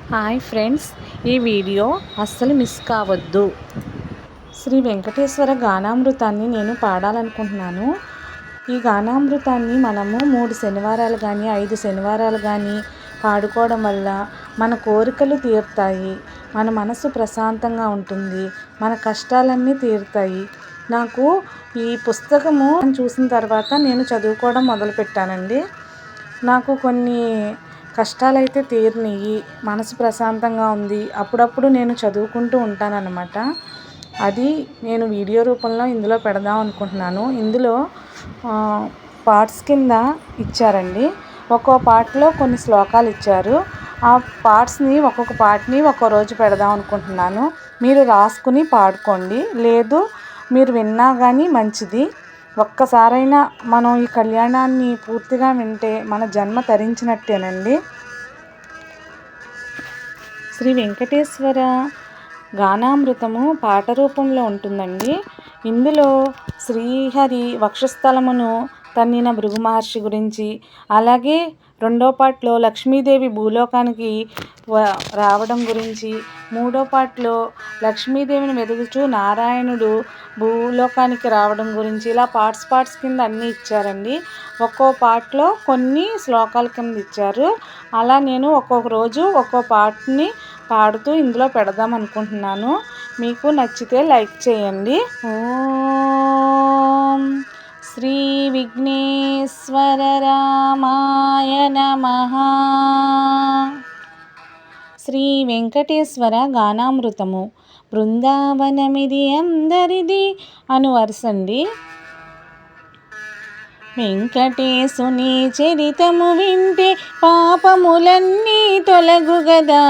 Hi friends, ఈ video అస్సలు miss కావద్దు. శ్రీ వెంకటేశ్వర గానామృతాన్ని నేను పాడాలనుకుంటున్నాను. ఈ గానామృతాన్ని మనము 3 శనివారాలు కానీ 5 శనివారాలు కానీ పాడుకోవడం వల్ల మన కోరికలు తీరుతాయి, మన మనసు ప్రశాంతంగా ఉంటుంది, మన కష్టాలన్నీ తీరుతాయి. నాకు ఈ పుస్తకము చూసిన తర్వాత నేను చదువుకోవడం మొదలుపెట్టానండి. నాకు కొన్ని కష్టాలైతే తీరినాయి, మనసు ప్రశాంతంగా ఉంది. అప్పుడప్పుడు నేను చదువుకుంటూ ఉంటానన్నమాట. అది నేను వీడియో రూపంలో ఇందులో పెడదాం అనుకుంటున్నాను. ఇందులో పార్ట్స్ కింద ఇచ్చారండి. ఒక్కో పార్ట్లో కొన్ని శ్లోకాలు ఇచ్చారు. ఆ పార్ట్స్ని ఒక్కొక్క పార్ట్ని ఒక్కో రోజు పెడదాం అనుకుంటున్నాను. మీరు రాసుకుని పాడుకోండి, లేదు మీరు విన్నా కానీ మంచిది. ఒక్కసారైనా మనం ఈ కళ్యాణాన్ని పూర్తిగా వింటే మన జన్మ తరించినట్టేనండి. శ్రీ వెంకటేశ్వర గానామృతము పాట రూపంలో ఉంటుందండి. ఇందులో శ్రీహరి వక్షస్థలమును తన్నిన భృగు మహర్షి గురించి, అలాగే రెండో పాటలో లక్ష్మీదేవి భూలోకానికి రావడం గురించి, మూడో పాటలో లక్ష్మీదేవిని వెతుకుతూ నారాయణుడు భూలోకానికి రావడం గురించి, ఇలా పార్ట్స్ కింద అన్నీ ఇచ్చారండి. ఒక్కో పాటలో కొన్ని శ్లోకాల కింద ఇచ్చారు. అలా నేను ఒక్కొక్క రోజు ఒక్కో పాటని పాడుతూ ఇందులో పెడదాం అనుకుంటున్నాను. మీకు నచ్చితే లైక్ చేయండి. ఓం శ్రీ విఘ్నేశ్వర రామాయ నమః. శ్రీ వెంకటేశ్వర గానామృతము బృందావనమిది అందరిది అను వరుసండి. వెంకటేశుని చరితము వింటే పాపములన్నీ తొలగు గదా.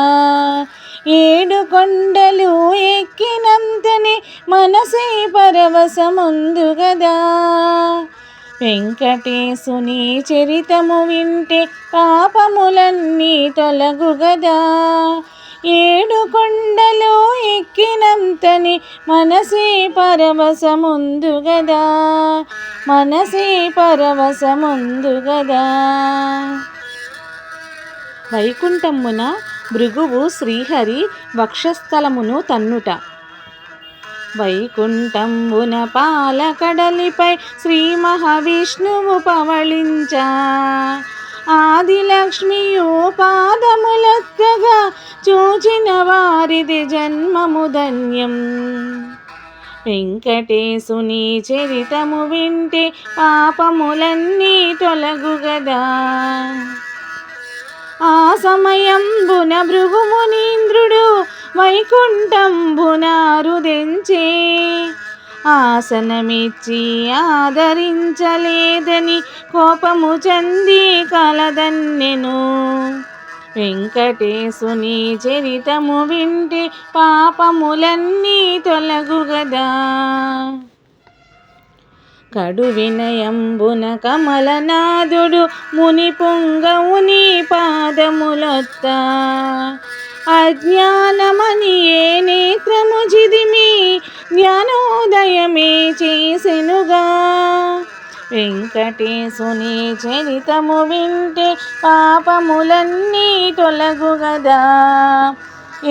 7 కొండలు ఎక్కినంతనే మనసే పరవశముందు గదా. వెంకటేశుని చరితము వింటే పాపములన్నీ తొలగు గదా. 7 కొండలు ఎక్కినంతని మనసే పరవశముందు గదా. మనసే పరవశముందు గదా. వైకుంఠమున భృగువు శ్రీహరి వక్షస్థలమును తన్నుట. వైకుంఠంబున పాలకడలిపై శ్రీ మహావిష్ణువు పవళించా. ఆదిలక్ష్మియు పాదములొత్తగా చూచిన వారిది జన్మము ధన్యం. వెంకటేశుని చరితము వింటే పాపములన్నీ తొలగు గదా. ఆ సమయంబున భృగుమునీంద్రుడు వైకుంఠంబున రుదెంచే. ఆసనమిచ్చి ఆదరించలేదని కోపము చెంది కలదన్నెను. వెంకటేశుని చరితము వింటే పాపములన్నీ తొలగు గదా. కడు వినయంబున కమలనాథుడు ముని పుంగవుని పాదములొత్త. అజ్ఞానమని ఏ నేత్రము జిదిమి జ్ఞానోదయమే చేసెనుగా. వెంకటేశుని చరితము వింటే పాపములన్నీ తొలగు గదా.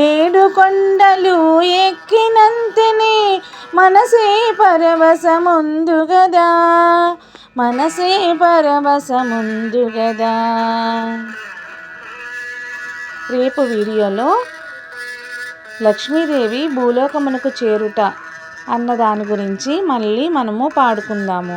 7 కొండలు ఎక్కినంతనే మనసే పరవశముందు గదా. మనసే పరవశముందు గదా. రేపు వీడియోలో లక్ష్మీదేవి భూలోకమునకు చేరుట అన్న దాని గురించి మళ్ళీ మనము పాడుకుందాము.